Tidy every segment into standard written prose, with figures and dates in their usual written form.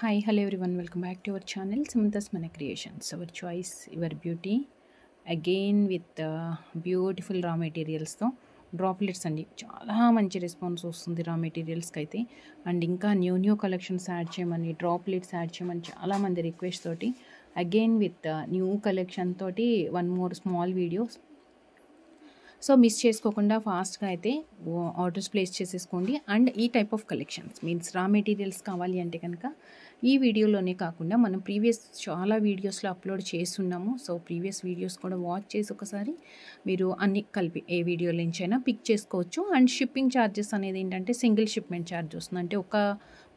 Hi, hello everyone. Welcome back to our channel, Samantha's Mana Creations. Our choice, your beauty. Again with beautiful raw materials తో droplets అండి. చాలా మంచి response వస్తుంది రా మెటీరియల్స్కి అయితే. And ఇంకా న్యూ కలెక్షన్స్ యాడ్ చేయమని, డ్రాప్లెట్స్ యాడ్ చేయమని చాలామంది రిక్వెస్ట్ తోటి అగైన్ విత్ న్యూ కలెక్షన్ తోటి one more small videos. So miss చేసుకోకుండా ఫాస్ట్గా అయితే ఆర్డర్స్ ప్లేస్ చేసేసుకోండి. అండ్ ఈ టైప్ ఆఫ్ కలెక్షన్స్ మీన్స్ రా మెటీరియల్స్ కావాలి అంటే కనుక ఈ వీడియోలోనే కాకుండా మనం ప్రీవియస్ చాలా వీడియోస్లో అప్లోడ్ చేస్తున్నాము. సో ప్రీవియస్ వీడియోస్ కూడా వాచ్ చేసి ఒకసారి మీరు అన్ని కలిపి ఏ వీడియో నుంచి అయినా పిక్ చేసుకోవచ్చు. అండ్ షిప్పింగ్ ఛార్జెస్ అనేది ఏంటంటే సింగిల్ షిప్మెంట్ ఛార్జ్ వస్తుంది. అంటే ఒక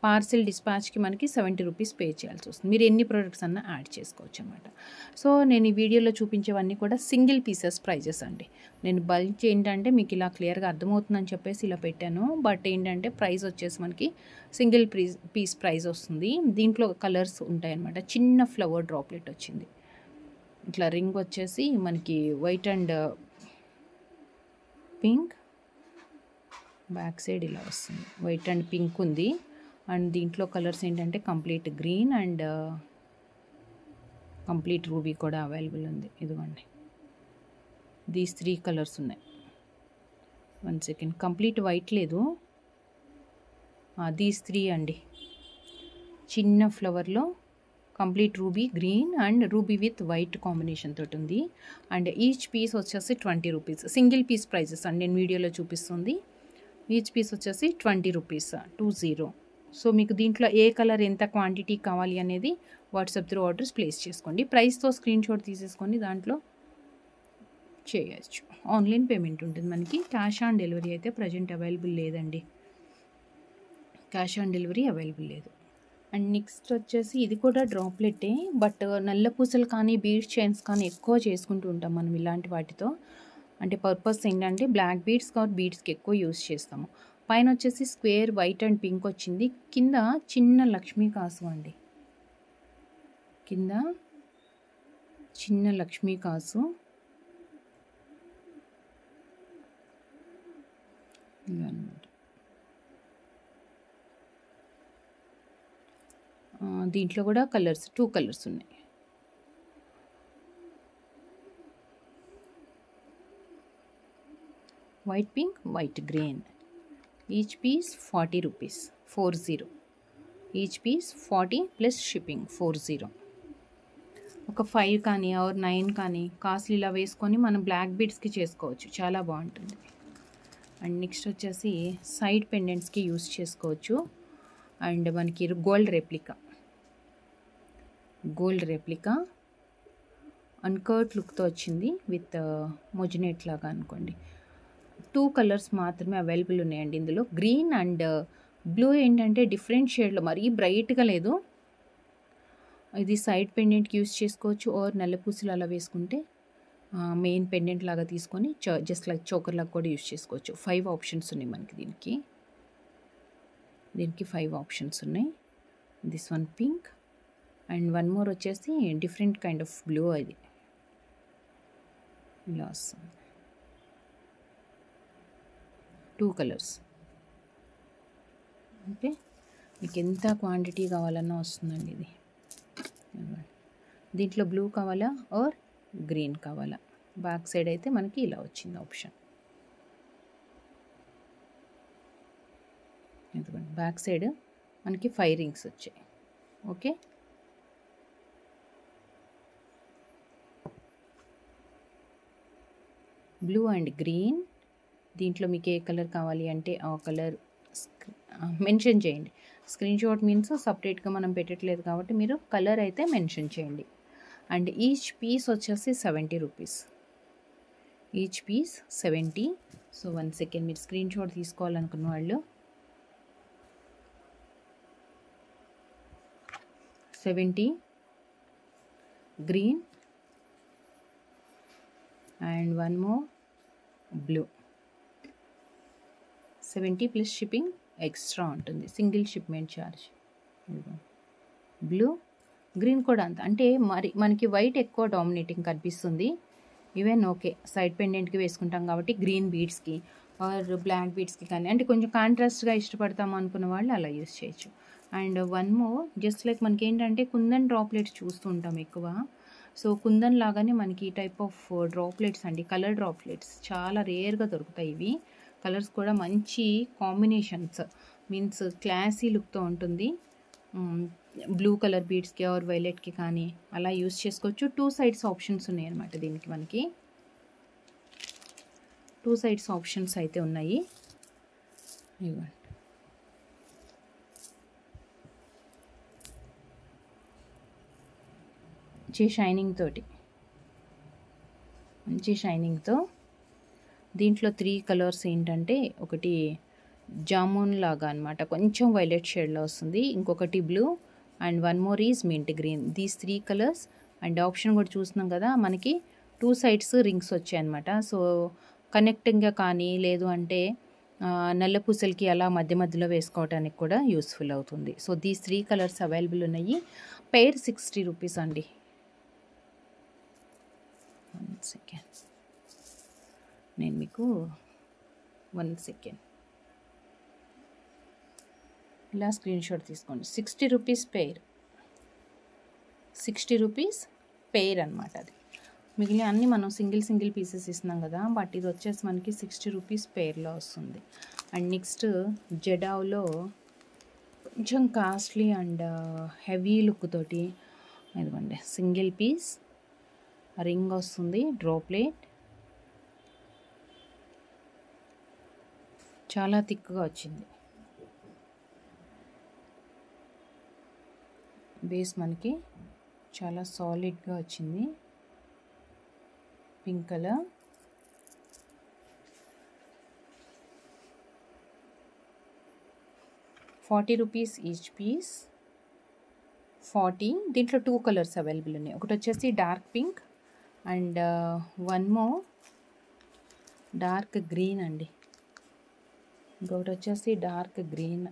పార్సిల్ డిస్పాచ్కి మనకి 70 రూపీస్ పే చేయాల్సి వస్తుంది. మీరు ఎన్ని ప్రోడక్ట్స్ అన్నా యాడ్ చేసుకోవచ్చు అన్నమాట. సో నేను ఈ వీడియోలో చూపించేవన్నీ కూడా సింగిల్ పీసెస్ ప్రైజెస్ అండి. నేను బల్క్ ఏంటంటే మీకు ఇలా క్లియర్గా అర్థమవుతుందని చెప్పేసి ఇలా పెట్టాను. బట్ ఏంటంటే ప్రైస్ వచ్చేసి మనకి సింగిల్ పీస్ ప్రైస్ వస్తుంది. దీంట్లో కలర్స్ ఉంటాయన్నమాట. చిన్న ఫ్లవర్ డ్రాప్లెట్ వచ్చింది. ఇట్లా రింగ్ వచ్చేసి మనకి white and pink, back side ఇలా వస్తుంది. వైట్ అండ్ పింక్ ఉంది. అండ్ దీంట్లో కలర్స్ ఏంటంటే complete green and complete ruby కూడా అవైలబుల్ ఉంది. ఇదిగోండి, దీస్ 3 కలర్స్ ఉన్నాయి. 1 సెకండ్, కంప్లీట్ వైట్ లేదు, దీస్ 3 అండి. చిన్న ఫ్లవర్లో complete ruby green and ruby with white combination తోటి ఉంది. అండ్ ఈచ్ పీస్ వచ్చేసి 20 రూపీస్. సింగిల్ పీస్ ప్రైజెస్ అండి, నేను వీడియోలో చూపిస్తుంది. ఈచ్ పీస్ వచ్చేసి 20 రూపీస్ 20. సో మీకు దీంట్లో ఏ కలర్ ఎంత క్వాంటిటీ కావాలి అనేది వాట్సాప్ త్రూ ఆర్డర్స్ ప్లేస్ చేసుకోండి. ప్రైస్తో స్క్రీన్ షాట్ తీసేసుకొని దాంట్లో చేయొచ్చు. ఆన్లైన్ పేమెంట్ ఉంటుంది మనకి. క్యాష్ ఆన్ డెలివరీ అయితే ప్రజెంట్ అవైలబుల్ లేదండి. క్యాష్ ఆన్ డెలివరీ అవైలబుల్ లేదు. అండ్ నెక్స్ట్ వచ్చేసి ఇది కూడా డ్రాప్లెట్టే, బట్ నల్ల పూసలు కానీ బీడ్స్ చైన్స్ కానీ ఎక్కువ చేసుకుంటూ ఉంటాం మనం ఇలాంటి వాటితో. అంటే పర్పస్ ఏంటంటే బ్లాక్ బీడ్స్ కాబట్టి బీడ్స్కి ఎక్కువ యూస్ చేస్తాము. పైన వచ్చేసి స్క్వేర్ వైట్ అండ్ పింక్ వచ్చింది. కింద చిన్న లక్ష్మీ కాసు అండి. కింద చిన్న లక్ష్మీ కాసు ఇలా అన్నమాట. దీంట్లో కూడా కలర్స్ 2 కలర్స్ ఉన్నాయి. White pink, white green. Each piece 40 rupees 40. Each piece 40 plus shipping 40. ఒక 5 కానీ ఆర్ 9 కానీ కాస్ట్లు ఇలా వేసుకొని మనం బ్లాక్ బీడ్స్కి చేసుకోవచ్చు. చాలా బాగుంటుంది. అండ్ నెక్స్ట్ వచ్చేసి సైడ్ పెండెంట్స్కి యూస్ చేసుకోవచ్చు. అండ్ మనకి గోల్డ్ రెప్లికా అన్కర్ట్ లుక్తో వచ్చింది విత్ మొజినేట్ లాగా అనుకోండి. 2 కలర్స్ మాత్రమే అవైలబుల్ ఉన్నాయండి ఇందులో. గ్రీన్ అండ్ బ్లూ ఏంటంటే డిఫరెంట్ షేడ్లో, మరీ బ్రైట్గా లేదు. ఇది సైడ్ పెండెంట్కి యూస్ చేసుకోవచ్చు. ఆర్ నల్లపూసలు అలా వేసుకుంటే మెయిన్ పెండెంట్ లాగా తీసుకొని జస్ట్ లైక్ చోకర్ లాగా కూడా యూస్ చేసుకోవచ్చు. 5 ఆప్షన్స్ ఉన్నాయి మనకి దీనికి 5 ఆప్షన్స్ ఉన్నాయి. This one pink and one more వచ్చేసి డిఫరెంట్ కైండ్ ఆఫ్ బ్లూ. అది ఇలా వస్తుంది. 2 కలర్స్. ఓకే, మీకు ఎంత క్వాంటిటీ కావాలన్నా వస్తుందండి ఇది. దీంట్లో బ్లూ కావాలా ఆర్ గ్రీన్ కావాలా. బ్యాక్ సైడ్ అయితే మనకి ఇలా వచ్చింది ఆప్షన్. ఎందుకంటే బ్యాక్ సైడ్ మనకి 5 రింగ్స్ వచ్చాయి. Okay, blue and green. దీంట్లో మీకు ఏ కలర్ కావాలి అంటే ఆ కలర్ మెన్షన్ చేయండి. స్క్రీన్ షాట్ మీన్స్ సపరేట్గా మనం పెట్టట్లేదు కాబట్టి మీరు కలర్ అయితే మెన్షన్ చేయండి. అండ్ ఈచ్ పీస్ వచ్చేసి 70 rupees. Each piece 70. So 1 second, మీరు స్క్రీన్ షాట్ తీసుకోవాలనుకున్న వాళ్ళు 70 green and one more blue. 70 plus shipping extra ఉంటుంది. Single shipment charge. Blue green కూడా అంత. అంటే మరి మనకి వైట్ ఎక్కువ డామినేటింగ్ కనిపిస్తుంది. ఈవెన్ ఓకే, సైడ్ పెండెంట్కి వేసుకుంటాం కాబట్టి గ్రీన్ బీడ్స్కి ఆర్ బ్లాక్ బీడ్స్కి కానీ, అంటే కొంచెం కాంట్రాస్ట్గా ఇష్టపడతాము అనుకున్న వాళ్ళు అలా యూస్ చేయొచ్చు. And one more just like మనకి ఏంటంటే కుందన్ డ్రాప్లెట్స్ చూస్తూ ఉంటాం ఎక్కువ. సో కుందన్ లాగానే మనకి ఈ టైప్ ఆఫ్ డ్రాప్లెట్స్ అండి, కలర్ డ్రాప్లెట్స్ చాలా రేర్గా దొరుకుతాయి ఇవి. కలర్స్ కూడా మంచి కాంబినేషన్స్, మీన్స్ క్లాసీ లుక్తో ఉంటుంది. బ్లూ కలర్ బీడ్స్కి ఆర్ వైలెట్కి కానీ అలా యూస్ చేసుకోవచ్చు. 2 సైడ్స్ ఆప్షన్స్ ఉన్నాయి అనమాట దీనికి. మనకి 2 సైడ్స్ ఆప్షన్స్ అయితే ఉన్నాయి. ఇవ్వండి, మంచి షైనింగ్ తోటి, మంచి షైనింగ్తో. దీంట్లో 3 కలర్స్ ఏంటంటే, ఒకటి జామున్ లాగా అనమాట, కొంచెం వైలెట్ షేడ్లో వస్తుంది, ఇంకొకటి blue, and one more is mint green. These 3 colours. And option కూడా చూస్తున్నాం కదా, మనకి 2 సైడ్స్ రింగ్స్ వచ్చాయన్నమాట. సో కనెక్టింగ్గా కానీ లేదు అంటే నల్ల పూసలకి అలా మధ్య మధ్యలో వేసుకోవడానికి కూడా యూస్ఫుల్ అవుతుంది. సో దీస్ 3 కలర్స్ అవైలబుల్ ఉన్నాయి. పెయిర్ 60 రూపీస్ అండి. 1 సెకండ్, నేను మీకు 1 సెకండ్ ఇలా స్క్రీన్ షాట్ తీసుకోండి. 60 రూపీస్ పెయిర్, 60 రూపీస్ పెయిర్ అనమాట. అది మిగిలిన అన్నీ మనం సింగిల్ పీసెస్ ఇస్తున్నాం కదా, బట్ ఇది వచ్చేసి మనకి 60 రూపీస్ పెయిర్లో వస్తుంది. అండ్ నెక్స్ట్ జడావ్లో కొంచెం కాస్ట్లీ అండ్ హెవీ లుక్ తోటి ఇదిగోండి సింగిల్ పీస్ రింగ్ వస్తుంది, డ్రాప్లెట్ చాలా థిక్గా వచ్చింది. బేస్ మనకి చాలా సాలిడ్గా వచ్చింది. Pink colour, ₹40 each piece. 40. దీంట్లో 2 కలర్స్ అవైలబుల్ ఉన్నాయి. ఒకటి వచ్చేసి dark pink and one more dark green అండి. ఇంకొకటి వచ్చేసి dark green.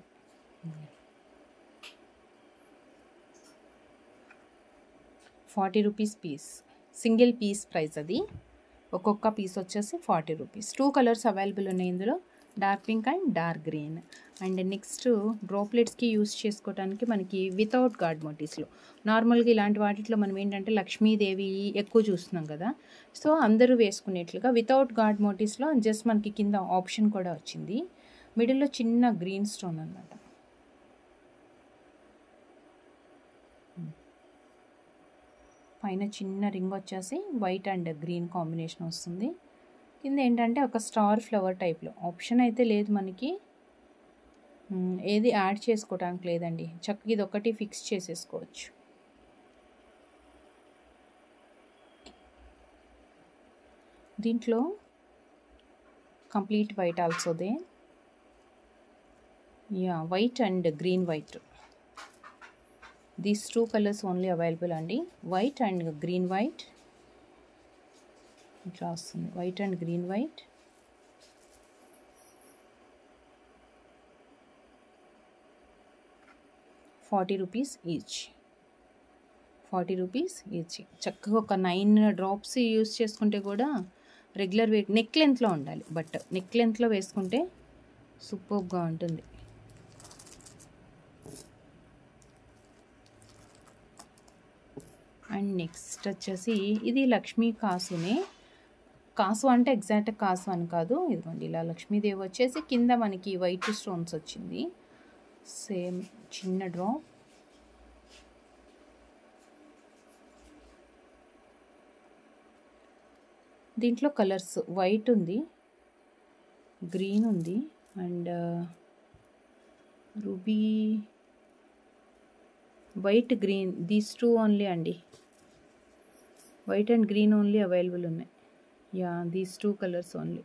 ₹40 piece, single piece price అది. ఒక్కొక్క పీస్ వచ్చేసి ₹40. 2 కలర్స్ అవైలబుల్ ఉన్నాయి ఇందులో, dark pink and dark green. And next డ్రాప్లెట్స్కి యూస్ చేసుకోవడానికి మనకి వితౌట్ గాడ్ మోటివ్స్లో, నార్మల్గా ఇలాంటి వాటిలో మనం ఏంటంటే లక్ష్మీదేవి ఎక్కువ చూస్తున్నాం కదా, సో అందరూ వేసుకునేట్లుగా వితౌట్ గాడ్ మోటివ్స్లో జస్ట్ మనకి కింద ఆప్షన్ కూడా వచ్చింది. మిడిల్లో చిన్న గ్రీన్ స్టోన్ అన్నమాట. పైన చిన్న రింగ్ వచ్చేసి వైట్ అండ్ గ్రీన్ కాంబినేషన్ వస్తుంది. కింద ఏంటంటే ఒక స్టార్ ఫ్లవర్ టైప్లో. ఆప్షన్ అయితే లేదు మనకి, ఏది యాడ్ చేసుకోవడానికి లేదండి, చక్కగా ఇది ఒకటి ఫిక్స్ చేసేసుకోవచ్చు. దీంట్లో complete white also they, yeah white and green white. These 2 colours only available అండి, వైట్ అండ్ గ్రీన్ వైట్. ఇట్లా వస్తుంది, white and green white. ₹40 each, ₹40 each. చక్కగా ఒక 9 డ్రాప్స్ యూస్ చేసుకుంటే కూడా రెగ్యులర్ వెయిట్ నెక్ లెంత్లో ఉండాలి, బట్ నెక్ లెంత్లో వేసుకుంటే సూపర్గా ఉంటుంది. అండ్ నెక్స్ట్ వచ్చేసి ఇది లక్ష్మీ కాసునే. కాసు అంటే ఎగ్జాక్ట్ కాసు అని కాదు, ఇదిగోండి ఇలా లక్ష్మీదేవి వచ్చేసి కింద మనకి వైట్ స్టోన్స్ వచ్చింది, సేమ్ చిన్న డ్రాప్. దీంట్లో కలర్స్ వైట్ ఉంది, గ్రీన్ ఉంది and ruby, white green. These 2 only అండి, white and green only available ఉన్నాయి. Yeah these 2 colours only.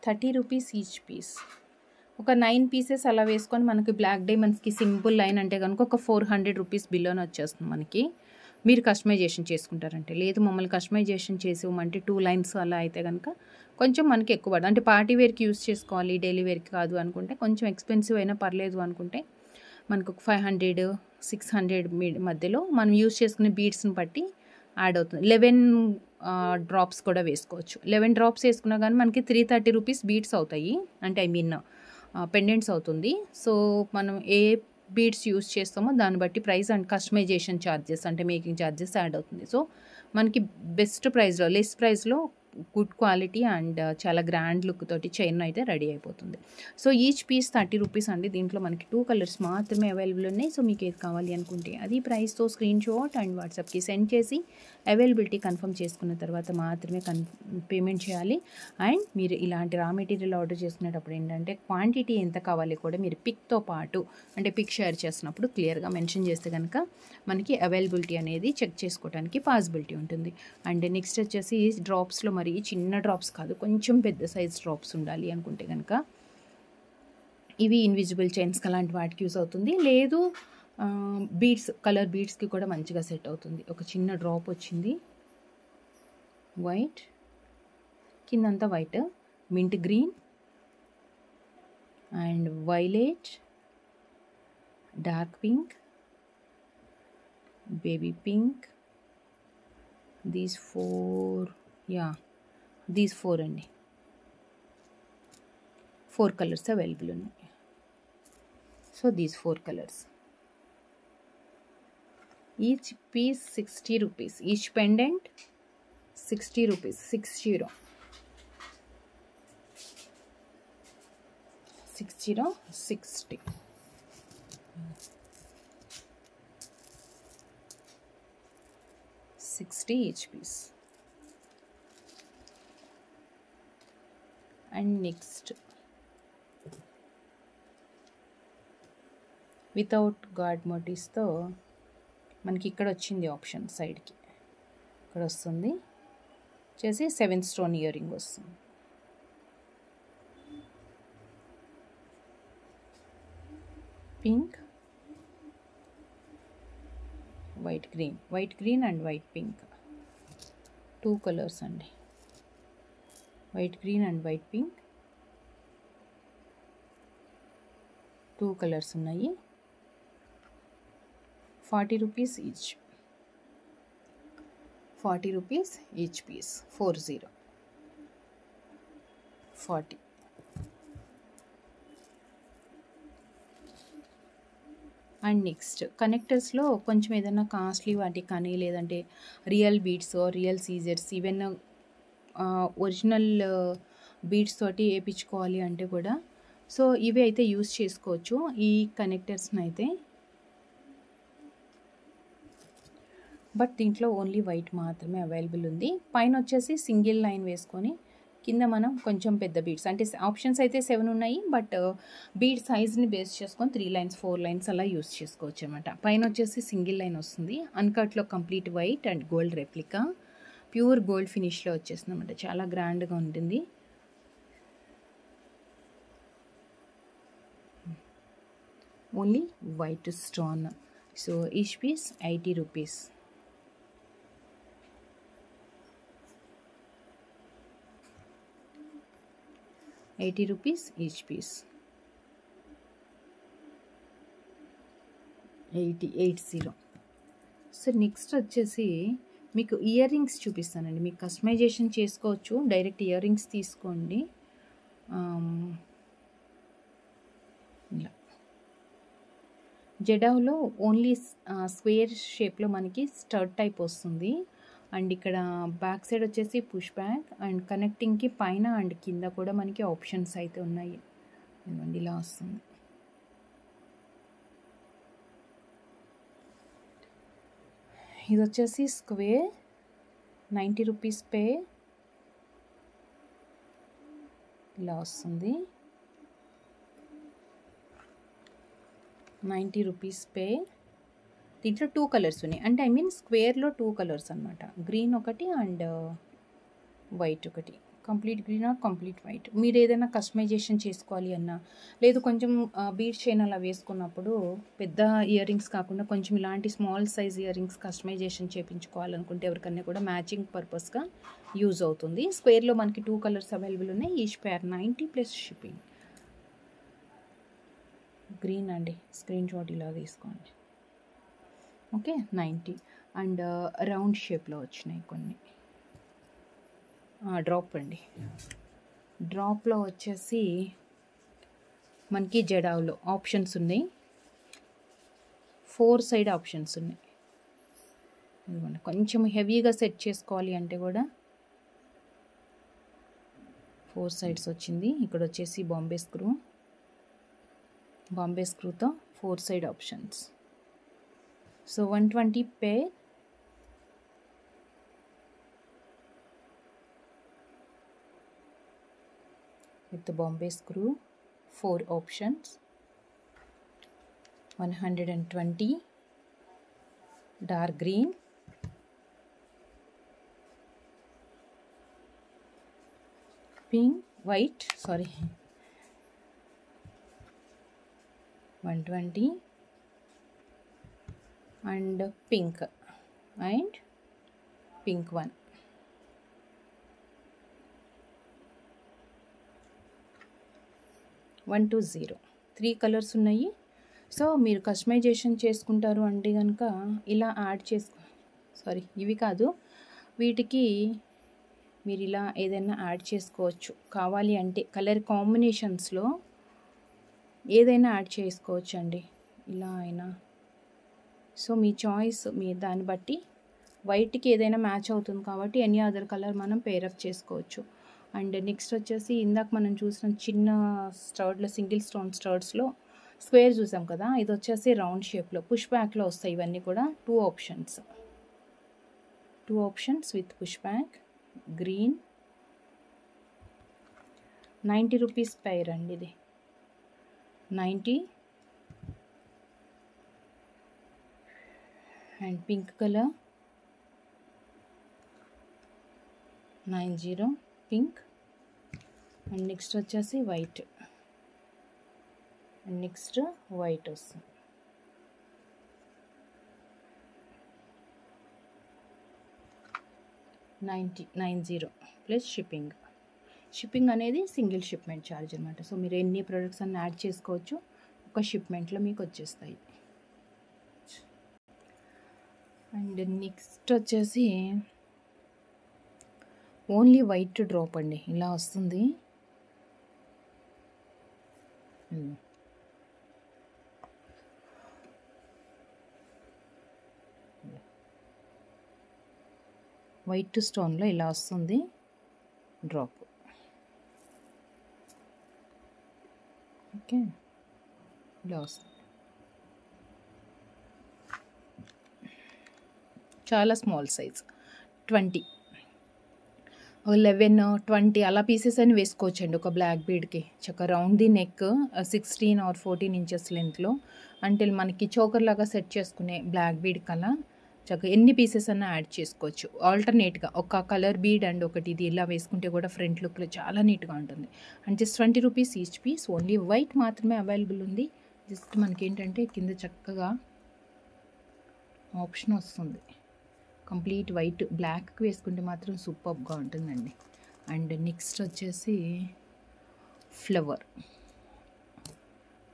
₹30 each piece. ఒక 9 పీసెస్ అలా వేసుకొని మనకి బ్లాక్ డైమండ్స్కి సింపుల్ లైన్ అంటే కనుక ఒక ₹400 బిలోనే వచ్చేస్తుంది మనకి. మీరు కస్టమైజేషన్ చేసుకుంటారంటే, లేదు మమ్మల్ని కస్టమైజేషన్ చేసి ఇవ్వమంటే 2 లైన్స్ అలా అయితే కనుక కొంచెం మనకి ఎక్కువ పడుతుంది. అంటే పార్టీ వేర్కి యూస్ చేసుకోవాలి, డైలీ వేర్కి కాదు అనుకుంటే, కొంచెం ఎక్స్పెన్సివ్ అయినా పర్లేదు అనుకుంటే మనకు ఒక 500, 600 మధ్యలో మనం యూస్ చేసుకునే బీడ్స్ని బట్టి యాడ్ అవుతుంది. 11 డ్రాప్స్ కూడా వేసుకోవచ్చు. 11 డ్రాప్స్ వేసుకున్నా కానీ మనకి 330 రూపీస్ బీడ్స్ అవుతాయి. అంటే ఐ మీన్ పెండెంట్స్ అవుతుంది. సో మనం ఏ బీడ్స్ యూస్ చేస్తామో దాన్ని బట్టి ప్రైస్ అండ్ కస్టమైజేషన్ ఛార్జెస్ అంటే మేకింగ్ ఛార్జెస్ యాడ్ అవుతుంది. సో మనకి బెస్ట్ ప్రైస్లో, లెస్ ప్రైస్లో గుడ్ క్వాలిటీ అండ్ చాలా గ్రాండ్ లుక్ తోటి చైన్ అయితే రెడీ అయిపోతుంది. సో ఈచ్ పీస్ 30 రూపీస్ అండి. దీంట్లో మనకి 2 కలర్స్ మాత్రమే అవైలబుల్ ఉన్నాయి. సో మీకు ఏది కావాలి అనుకుంటే అది ప్రైస్తో స్క్రీన్ షాట్ అండ్ వాట్సాప్కి సెండ్ చేసి అవైలబిలిటీ కన్ఫర్మ్ చేసుకున్న తర్వాత మాత్రమే పేమెంట్ చేయాలి. అండ్ మీరు ఇలాంటి రా మెటీరియల్ ఆర్డర్ చేసుకునేటప్పుడు ఏంటంటే క్వాంటిటీ ఎంత కావాలి కూడా మీరు పిక్తో పాటు అంటే పిక్ షేర్ చేసినప్పుడు క్లియర్గా మెన్షన్ చేస్తే కనుక మనకి అవైలబిలిటీ అనేది చెక్ చేసుకోవడానికి పాసిబిలిటీ ఉంటుంది. అండ్ నెక్స్ట్ వచ్చేసి డ్రాప్స్లో మరి చిన్న డ్రాప్స్ కాదు, కొంచెం పెద్ద సైజ్ డ్రాప్స్ ఉండాలి అనుకుంటే కనుక ఇవి ఇన్విజిబుల్ చైన్స్ అలాంటి వాటికి యూస్ అవుతుంది. లేదు బీడ్స్, కలర్ బీడ్స్కి కూడా మంచిగా సెట్ అవుతుంది. ఒక చిన్న డ్రాప్ వచ్చింది వైట్, కిందంతా white, mint green and violet, dark pink, baby pink, these four అండి. 4 కలర్స్ అవైలబుల్ ఉన్నాయి. So these 4 colours, each piece 60 rupees, each pendant 60 rupees, 60 each piece. And next without god మోటివ్స్తో మనకి ఇక్కడ వచ్చింది ఆప్షన్, సైడ్కి ఇక్కడ వస్తుంది చేసి 7 స్టోన్ ఇయర్ రింగ్ వస్తుంది. Pink, white green and white pink, 2 colours అండి. White green and white pink 2 colours ఉన్నాయి. 40 rupees each, 40 rupees each piece, 40. And next కనెక్టర్స్లో కొంచెం ఏదైనా కాస్ట్లీ వాటికి కానీ లేదంటే రియల్ బీడ్స్, రియల్ సీజర్స్, ఈవెన్ ఒరిజినల్ బీడ్స్ తోటి వేయించుకోవాలి అంటే కూడా సో ఇవి అయితే యూస్ చేసుకోవచ్చు ఈ కనెక్టర్స్ని అయితే. బట్ దీంట్లో ఓన్లీ వైట్ మాత్రమే అవైలబుల్ ఉంది. పైన వచ్చేసి సింగిల్ లైన్ వేసుకొని కింద మనం కొంచెం పెద్ద బీడ్స్ అంటే ఆప్షన్స్ అయితే 7 ఉన్నాయి. బట్ బీడ్ సైజ్ని బేస్ చేసుకొని 3 లైన్స్ 4 లైన్స్ అలా యూస్ చేసుకోవచ్చు అనమాట. పైన వచ్చేసి సింగిల్ లైన్ వస్తుంది. అన్కట్లో complete white and gold replica, pure gold ఫినిష్లో వచ్చేస్తుంది అనమాట. చాలా గ్రాండ్గా ఉంటుంది. Only white stone. So each piece 80 rupees. Each piece, 80. So next వచ్చేసి మీకు ఇయర్ రింగ్స్ చూపిస్తానండి. మీకు కస్టమైజేషన్ చేసుకోవచ్చు, డైరెక్ట్ ఇయర్ రింగ్స్ తీసుకోండి. ఇలా జడావులో ఓన్లీ స్క్వేర్ షేప్లో మనకి స్టడ్ టైప్ వస్తుంది. అండ్ ఇక్కడ బ్యాక్ సైడ్ వచ్చేసి పుష్ బ్యాక్ అండ్ కనెక్టింగ్కి పైన అండ్ కింద కూడా మనకి ఆప్షన్స్ అయితే ఉన్నాయి. ఇదిగోండి ఇలా వస్తుంది. ఇది వచ్చేసి స్క్వేర్ 90 రూపీస్ పే ఇలా వస్తుంది. 90 రూపీస్ పే. దీంట్లో 2 కలర్స్ ఉన్నాయి. అంటే ఐ మీన్ స్క్వేర్లో 2 కలర్స్ అనమాట. గ్రీన్ ఒకటి అండ్ వైట్ ఒకటి. Complete green are complete white. మీరు ఏదైనా కస్టమైజేషన్ చేసుకోవాలి అన్నా లేదు కొంచెం బీడ్ చైన్ అలా వేసుకున్నప్పుడు పెద్ద ఇయర్ రింగ్స్ కాకుండా కొంచెం ఇలాంటి small size ear rings customization చేయించుకోవాలనుకుంటే ఎవరికన్నా కూడా మ్యాచింగ్ పర్పస్గా యూజ్ అవుతుంది. స్క్వేర్లో మనకి 2 కలర్స్ అవైలబుల్ ఉన్నాయి. Each pair 90 plus shipping. Green అండి, స్క్రీన్ షాట్ ఇలా తీసుకోండి. ఓకే 90. అండ్ రౌండ్ షేప్లో వచ్చినాయి కొన్ని. డ్రాప్ అండి. డ్రాప్లో వచ్చేసి మనకి జడావులో ఆప్షన్స్ ఉన్నాయి, 4 సైడ్ ఆప్షన్స్ ఉన్నాయి. కొంచెం హెవీగా సెట్ చేసుకోవాలి అంటే కూడా 4 సైడ్స్ వచ్చింది. ఇక్కడ వచ్చేసి బాంబే స్క్రూతో 4 side options. So 120 pair. With the Bombay screw, 4 options. 120 dark green, pink, white, 120 and pink one. 120 3 colours ఉన్నాయి. సో మీరు కస్టమైజేషన్ చేసుకుంటారు అంటే కనుక ఇలా యాడ్ ఇవి కాదు, వీటికి మీరు ఇలా ఏదైనా యాడ్ చేసుకోవచ్చు. కావాలి అంటే కలర్ కాంబినేషన్స్లో ఏదైనా యాడ్ చేసుకోవచ్చు అండి, ఇలా అయినా. సో మీ చాయిస్, మీ దాన్ని బట్టి వైట్కి ఏదైనా మ్యాచ్ అవుతుంది కాబట్టి ఎనీ అదర్ కలర్ మనం పేరప్ చేసుకోవచ్చు. అండ్ నెక్స్ట్ వచ్చేసి ఇందాక మనం చూసిన చిన్న స్టర్డ్లో, సింగిల్ స్టోన్ స్టర్డ్స్లో స్క్వేర్ చూసాం కదా, ఇది వచ్చేసి రౌండ్ షేప్లో పుష్ బ్యాక్లో వస్తాయి. ఇవన్నీ కూడా 2 options with push back. Green 90 rupees pair అండి, ఇది 90. And pink colour 90 pink. And next వచ్చేసి వైట్, అండ్ నెక్స్ట్ వైట్ వస్తుంది. $90 ప్లస్ షిప్పింగ్ అనేది సింగిల్ షిప్మెంట్ ఛార్జ్ అనమాట. సో మీరు ఎన్ని ప్రొడక్ట్స్ అన్నీ యాడ్ చేసుకోవచ్చు, ఒక షిప్మెంట్లో మీకు వచ్చేస్తాయి. అండ్ నెక్స్ట్ వచ్చేసి ఓన్లీ వైట్ డ్రాప్ అండి, ఇలా వస్తుంది. వైట్ స్టోన్లో ఇలా వస్తుంది డ్రాప్. ఓకే, ఇలా వస్తుంది. చాలా స్మాల్ సైజ్, 20, 11, 20 అలా పీసెస్ అని వేసుకోవచ్చండి ఒక బ్లాక్ బీడ్కి. చక్క round the neck, 16 or 14 inches లెంత్లో, అంటే మనకి చోకర్ లాగా సెట్ చేసుకునే బ్లాక్ బీడ్ కలా చక్క ఎన్ని పీసెస్ అన్నా యాడ్ చేసుకోవచ్చు. ఆల్టర్నేట్గా ఒక కలర్ బీడ్ అండ్ ఒకటి ఇది ఇలా వేసుకుంటే కూడా ఫ్రంట్ లుక్లో చాలా నీట్గా ఉంటుంది. And just 20 rupees each piece. Only white మాత్రమే అవైలబుల్ ఉంది. జస్ట్ మనకి ఏంటంటే కింద చక్కగా ఆప్షన్ వస్తుంది, కంప్లీట్ వైట్. బ్లాక్కి వేసుకుంటే మాత్రం సూపర్గా ఉంటుందండి. అండ్ నెక్స్ట్ వచ్చేసి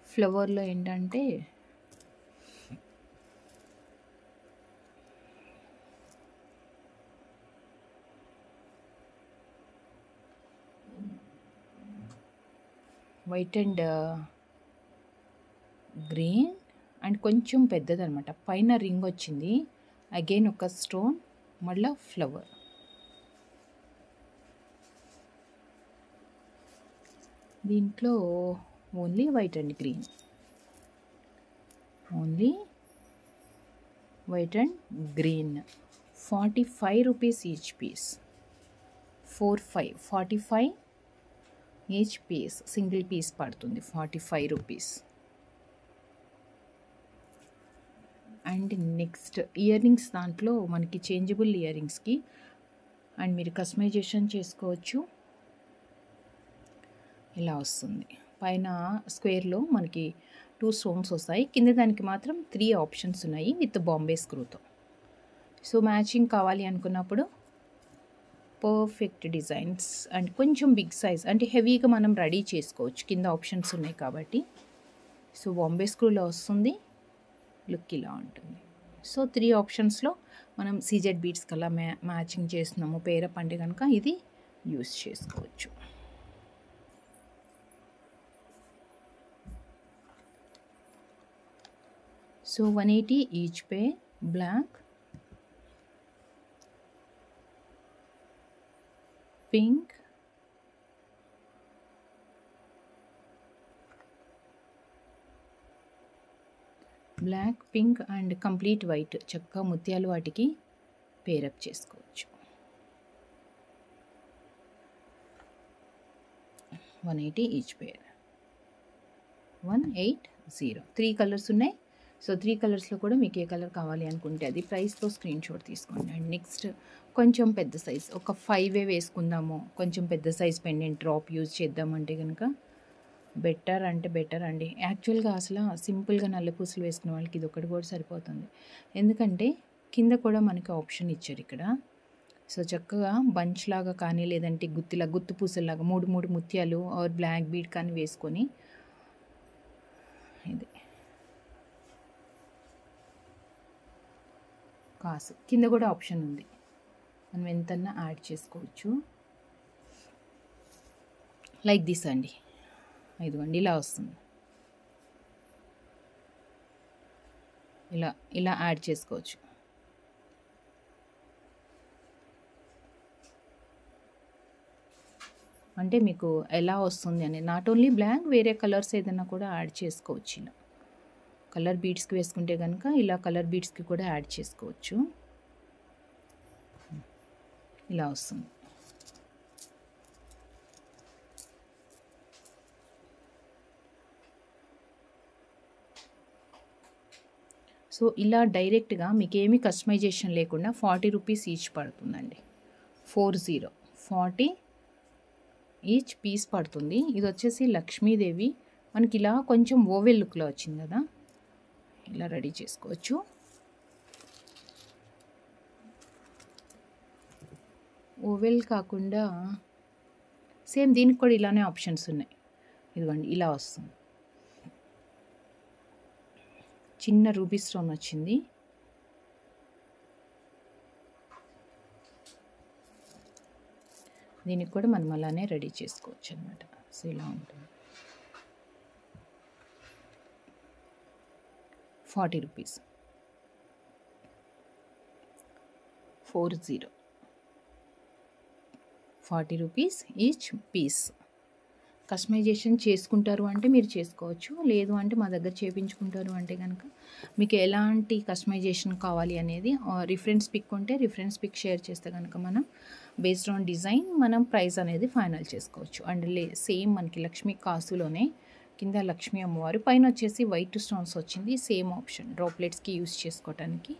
ఫ్లవర్లో ఏంటంటే వైట్ అండ్ గ్రీన్ అండ్ కొంచెం పెద్దదనమాట. పైన రింగ్ వచ్చింది, అగైన్ ఒక స్టోన్, మళ్ళీ ఫ్లవర్. దీంట్లో only white and green, only white and green. 45 rupees each piece. 45 each piece, single piece పడుతుంది 45 rupees. And next earrings, దాంట్లో మనకి చేంజబుల్ ఇయర్ రింగ్స్కి అండ్ మీరు కస్టమైజేషన్ చేసుకోవచ్చు. ఇలా వస్తుంది. పైన స్క్వేర్లో మనకి 2 స్టోన్స్ వస్తాయి, కింద దానికి మాత్రం 3 ఆప్షన్స్ ఉన్నాయి విత్ బాంబే స్క్రూతో. సో మ్యాచింగ్ కావాలి అనుకున్నప్పుడు పర్ఫెక్ట్ డిజైన్స్ అండ్ కొంచెం బిగ్ సైజ్ అంటే హెవీగా మనం రెడీ చేసుకోవచ్చు, కింద ఆప్షన్స్ ఉన్నాయి కాబట్టి. సో బాంబే స్క్రూలో వస్తుంది, లుక్ ఇలా ఉంటుంది. సో 3 ఆప్షన్స్లో మనం సీజెడ్ బీడ్స్కి అలా మ్యాచింగ్ చేస్తున్నాము పేరప్ అంటే కనుక ఇది యూస్ చేసుకోవచ్చు. So 180 each pair, black, pink, black, pink and complete white చక్కగా ముత్యాలు వాటికి పేరప్ చేసుకోవచ్చు. 180 ఈచ్ పేర్, 180. 3 కలర్స్ ఉన్నాయి. సో 3 కలర్స్లో కూడా మీకు ఏ కలర్ కావాలి అనుకుంటే అది ప్రైస్తో స్క్రీన్ షాట్ తీసుకోండి. అండ్ నెక్స్ట్ కొంచెం పెద్ద సైజ్ ఒక 5 వేసుకుందాము, కొంచెం పెద్ద సైజ్ పెండెంట్ డ్రాప్ యూజ్ చేద్దామంటే కనుక బెటర్ అంటే బెటర్ అండి. యాక్చువల్గా అసలు సింపుల్గా నల్ల పూసలు వేసుకునే వాళ్ళకి ఇది ఒకటి కూడా సరిపోతుంది. ఎందుకంటే కింద కూడా మనకి ఆప్షన్ ఇచ్చారు ఇక్కడ. సో చక్కగా బంచ్ లాగా కానీ లేదంటే గుత్తు పూసల్లాగా 3 ముత్యాలు ఆర్ బ్లాక్ బీడ్ కానీ వేసుకొని ఇది కాసు కింద కూడా ఆప్షన్ ఉంది, మనం ఎంతన్నా యాడ్ చేసుకోవచ్చు. లైక్ దిస్ అండి, ఇదిగోండి ఇలా వస్తుంది. ఇలా యాడ్ చేసుకోవచ్చు. అంటే మీకు ఎలా వస్తుంది అని, నాట్ ఓన్లీ బ్లాక్, వేరే కలర్స్ ఏదైనా కూడా యాడ్ చేసుకోవచ్చు. ఇలా కలర్ బీడ్స్కి వేసుకుంటే కనుక ఇలా కలర్ బీడ్స్కి కూడా యాడ్ చేసుకోవచ్చు. ఇలా వస్తుంది. సో ఇలా డైరెక్ట్గా మీకు ఏమీ కస్టమైజేషన్ లేకుండా 40 రూపీస్ ఈచ్ పడుతుందండి. 40 ఈచ్ పీస్ పడుతుంది. ఇది వచ్చేసి లక్ష్మీదేవి మనకి ఇలా కొంచెం ఓవెల్ లుక్లో వచ్చింది కదా, ఇలా రెడీ చేసుకోవచ్చు. ఓవెల్ కాకుండా సేమ్ దీనికి కూడా ఇలానే ఆప్షన్స్ ఉన్నాయి. ఇదిగోండి ఇలా వస్తుంది. చిన్న రూబీ స్టోన్ వచ్చింది. దీనికి కూడా మనం అలానే రెడీ చేసుకోవచ్చు అనమాట. సో ఇలా ఉంటుంది. 40 rupees, 40 rupees each piece. Customization చేసుకుంటారు అంటే మీరు చేసుకోవచ్చు, లేదు అంటే మా దగ్గర చేయించుకుంటారు అంటే కనుక మీకు ఎలాంటి కస్టమైజేషన్ కావాలి అనేది రిఫరెన్స్ పిక్ ఉంటే రిఫరెన్స్ పిక్ షేర్ చేస్తే కనుక మనం బేస్డ్ ఆన్ డిజైన్ మనం ప్రైస్ అనేది ఫైనల్ చేసుకోవచ్చు. అండ్ సేమ్ మనకి లక్ష్మీ కాసులోనే కింద లక్ష్మీ అమ్మవారు, పైన వచ్చేసి వైట్ స్టోన్స్ వచ్చింది. సేమ్ ఆప్షన్ డ్రాప్లెట్స్కి యూస్ చేసుకోవడానికి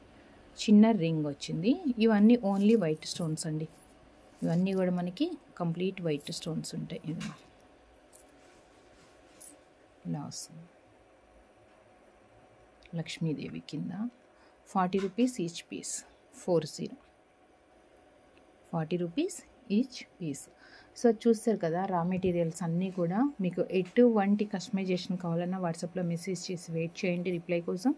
చిన్న రింగ్ వచ్చింది. ఇవన్నీ ఓన్లీ వైట్ స్టోన్స్ అండి. ఇవన్నీ కూడా మనకి కంప్లీట్ వైట్ స్టోన్స్ ఉంటాయి. ఇది ఇలా వస్తుంది. లక్ష్మీదేవి కింద 40 rupees each piece, 40 rupees each piece. So చూస్తారు కదా, రా మెటీరియల్స్ అన్నీ కూడా మీకు ఎటువంటి కస్టమైజేషన్ కావాలన్నా వాట్సాప్లో మెసేజ్ చేసి వెయిట్ చేయండి రిప్లై కోసం.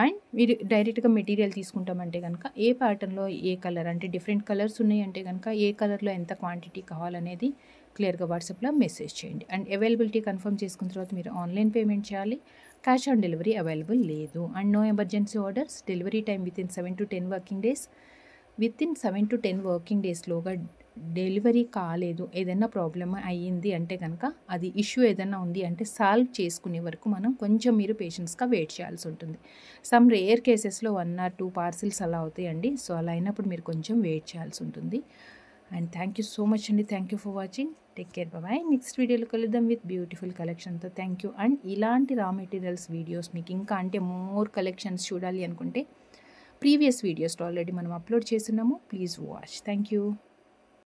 అండ్ మీరు డైరెక్ట్గా మెటీరియల్ తీసుకుంటామంటే కనుక ఏ ప్యాటర్న్లో ఏ కలర్ అంటే డిఫరెంట్ కలర్స్ ఉన్నాయి అంటే కనుక ఏ కలర్లో ఎంత క్వాంటిటీ కావాలనేది క్లియర్గా వాట్సాప్లో మెసేజ్ చేయండి. అండ్ అవైలబిలిటీ కన్ఫర్మ్ చేసుకున్న తర్వాత మీరు ఆన్లైన్ పేమెంట్ చేయాలి. క్యాష్ ఆన్ డెలివరీ అవైలబుల్ లేదు. And no emergency orders. Delivery time within 7 to 10 working days. Within 7 to 10 working డేస్లోగా డెలివరీ కాలేదు, ఏదైనా ప్రాబ్లమ్ అయ్యింది అంటే కనుక అది ఇష్యూ ఏదైనా ఉంది అంటే సాల్వ్ చేసుకునే వరకు మనం కొంచెం మీరు పేషెన్స్గా వెయిట్ చేయాల్సి ఉంటుంది. సమ్ రేర్ కేసెస్లో 1 or 2 పార్సిల్స్ అలా అవుతాయండి. సో అలా అయినప్పుడు మీరు కొంచెం వెయిట్ చేయాల్సి ఉంటుంది. And thank you so much అండి. Thank you for watching. Take care, bye. Next వీడియోలో కలుద్దాం విత్ బ్యూటిఫుల్ కలెక్షన్తో. Thank you. అండ్ ఇలాంటి రా మెటీరియల్స్ వీడియోస్ మీకు ఇంకా అంటే మోర్ కలెక్షన్స్ చూడాలి అనుకుంటే ప్రీవియస్ వీడియోస్లో ఆల్రెడీ మనం అప్లోడ్ చేస్తున్నాము. Please watch. Thank you.